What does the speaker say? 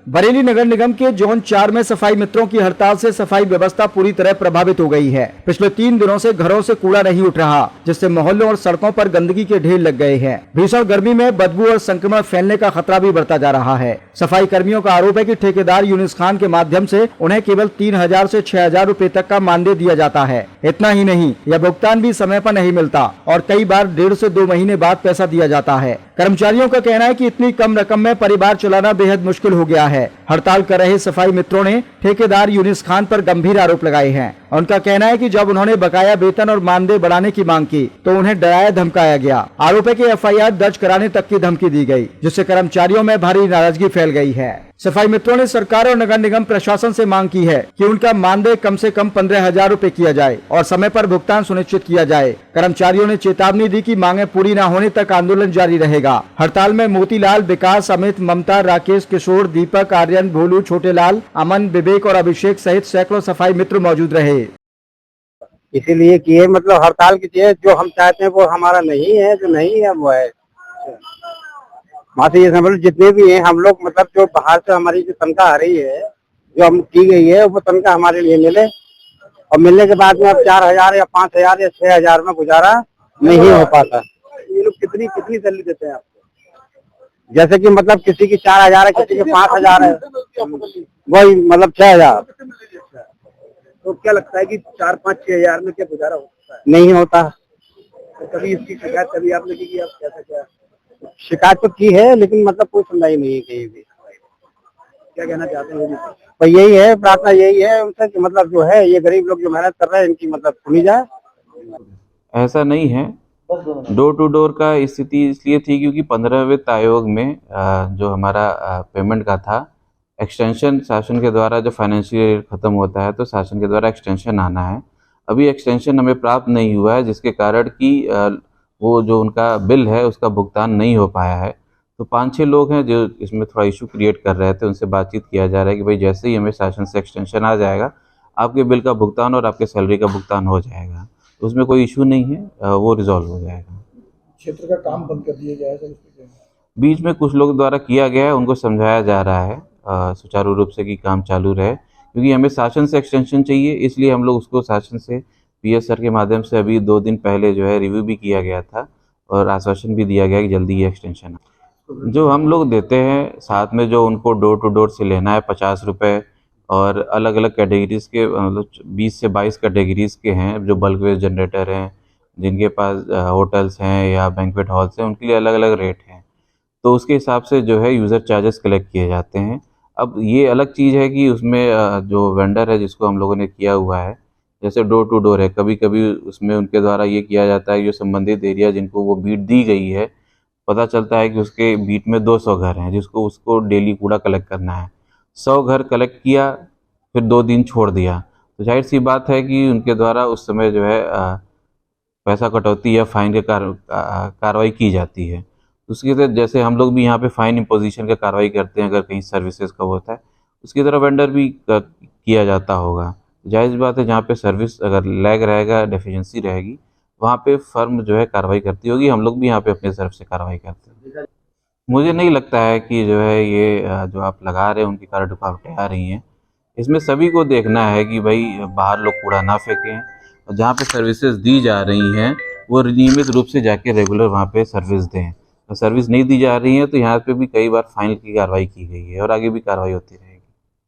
बरेली नगर निगम के जोन 4 में सफाई मित्रों की हड़ताल से सफाई व्यवस्था पूरी तरह प्रभावित हो गई है। पिछले 3 दिनों से घरों से कूड़ा नहीं उठ रहा, जिससे मोहल्लों और सड़कों पर गंदगी के ढेर लग गए हैं। भीषण गर्मी में बदबू और संक्रमण फैलने का खतरा भी बढ़ता जा रहा है। सफाई कर्मियों का आरोप है कि ठेकेदार यूनिस खान के माध्यम से उन्हें केवल 3000 से 6000 रुपए तक का मानदेय दिया जाता है। इतना ही नहीं, यह भुगतान भी समय पर नहीं मिलता और कई बार 1.5 से 2 महीने बाद पैसा दिया जाता है। कर्मचारियों का कहना है कि इतनी कम रकम में परिवार चलाना बेहद मुश्किल हो गया है। हड़ताल कर रहे सफाई मित्रों ने ठेकेदार यूनिस खान पर गंभीर आरोप लगाए हैं। उनका कहना है कि जब उन्होंने बकाया वेतन और मानदेय बढ़ाने की मांग की तो उन्हें डराया धमकाया गया। आरोप है कि FIR दर्ज कराने तक की धमकी दी गई, जिससे कर्मचारियों में भारी नाराजगी फैल गई है। सफाई मित्रों ने सरकार और नगर निगम प्रशासन से मांग की है कि उनका मानदेय कम से कम 15,000 रुपए किया जाए और समय पर भुगतान सुनिश्चित किया जाए। कर्मचारियों ने चेतावनी दी कि मांगे पूरी न होने तक आंदोलन जारी रहेगा। हड़ताल में मोतीलाल, विकास, अमित, ममता, राकेश, किशोर, दीपक, आर्यन, भोलू, छोटेलाल, अमन, विवेक और अभिषेक सहित सैकड़ों सफाई मित्र मौजूद रहे। इसीलिए किए, मतलब हड़ताल की चीज जो हम चाहते हैं वो हमारा नहीं है, जो नहीं है वो है। मात्र ये समझ लो जितने भी हैं हम लोग, मतलब जो बाहर से हमारी जो तनख्वाह आ रही है, जो हम की गई है, वो तनख्वाह हमारे लिए मिले और मिलने के बाद में अब 4000 या 5000 या 6000 में गुजारा नहीं हो पाता। ये लोग कितनी कितनी सैलरी देते हैं आपको? जैसे कि मतलब किसी की 4000 है, किसी की 5000 है, वही मतलब 6000। तो क्या लगता है कि 4-5-6 हजार में क्या गुजारा होता है? नहीं होता। तो कभी इसकी शिकायत कभी आपने की आप कैसा क्या? शिकायत तो की है, लेकिन मतलब कोई सुनवाई नहीं है कहीं भी। क्या कहना चाहते हैं? तो यही है, प्रार्थना यही है उनसे कि मतलब जो है ये गरीब लोग जो मेहनत कर रहे हैं इनकी मतलब सुनी जाए। ऐसा नहीं है। डोर टू डोर का स्थिति इसलिए थी क्योंकि 15वें वित्त आयोग में जो हमारा पेमेंट का था, एक्सटेंशन शासन के द्वारा जो फाइनेंशियल ईयर खत्म होता है तो शासन के द्वारा एक्सटेंशन आना है। अभी एक्सटेंशन हमें प्राप्त नहीं हुआ है, जिसके कारण कि वो जो उनका बिल है उसका भुगतान नहीं हो पाया है। तो 5-6 लोग हैं जो इसमें थोड़ा इशू क्रिएट कर रहे थे, उनसे बातचीत किया जा रहा है कि भाई जैसे ही हमें शासन से एक्सटेंशन आ जाएगा आपके बिल का भुगतान और आपके सैलरी का भुगतान हो जाएगा। तो उसमें कोई इशू नहीं है, वो रिजॉल्व हो जाएगा। क्षेत्र का काम बंद कर दिया जाएगा? बीच में कुछ लोग द्वारा किया गया है, उनको समझाया जा रहा है सुचारू रूप से कि काम चालू रहे, क्योंकि हमें शासन से एक्सटेंशन चाहिए, इसलिए हम लोग उसको शासन से PS सर के माध्यम से अभी 2 दिन पहले जो है रिव्यू भी किया गया था और आश्वासन भी दिया गया कि जल्दी ये एक्सटेंशन जो हम लोग देते हैं। साथ में जो उनको डोर टू डोर से लेना है 50 रुपये, और अलग अलग कैटेगरीज़ के मतलब 20 से 22 कैटेगरीज़ के हैं जो बल्क वेस्ट जनरेटर हैं, जिनके पास होटल्स हैं या बैंक्वेट हॉल्स हैं, उनके लिए अलग अलग रेट हैं। तो उसके हिसाब से जो है यूज़र चार्जेस कलेक्ट किए जाते हैं। अब ये अलग चीज़ है कि उसमें जो वेंडर है जिसको हम लोगों ने किया हुआ है, जैसे डोर टू डोर है, कभी कभी उसमें उनके द्वारा ये किया जाता है जो संबंधित एरिया जिनको वो बीट दी गई है, पता चलता है कि उसके बीट में 200 घर हैं जिसको उसको डेली कूड़ा कलेक्ट करना है। 100 घर कलेक्ट किया, फिर 2 दिन छोड़ दिया, तो जाहिर सी बात है कि उनके द्वारा उस समय जो है पैसा कटौती या फाइन की कार्रवाई की जाती है। उसकी तरह जैसे हम लोग भी यहाँ पे फाइन इम्पोजिशन का कार्रवाई करते हैं अगर कहीं सर्विसेज का होता है, उसकी तरह वेंडर भी किया जाता होगा। जायज़ बात है, जहाँ पे सर्विस अगर लैग रहेगा, डेफिशिएंसी रहेगी, वहाँ पे फर्म जो है कार्रवाई करती होगी। हम लोग भी यहाँ पे अपनी तरफ से कार्रवाई करते हैं। मुझे नहीं लगता है कि जो है ये जो आप लगा रहे हैं उनकी कारण रुकावटें आ रही हैं। इसमें सभी को देखना है कि भाई बाहर लोग कूड़ा ना फेंकें, और जहाँ पे सर्विसेज दी जा रही हैं वो नियमित रूप से जाके रेगुलर वहाँ पे सर्विस दें। तो सर्विस नहीं दी जा रही है तो यहाँ पे भी कई बार फाइन की कार्रवाई की गई है और आगे भी कार्रवाई होती रहेगी।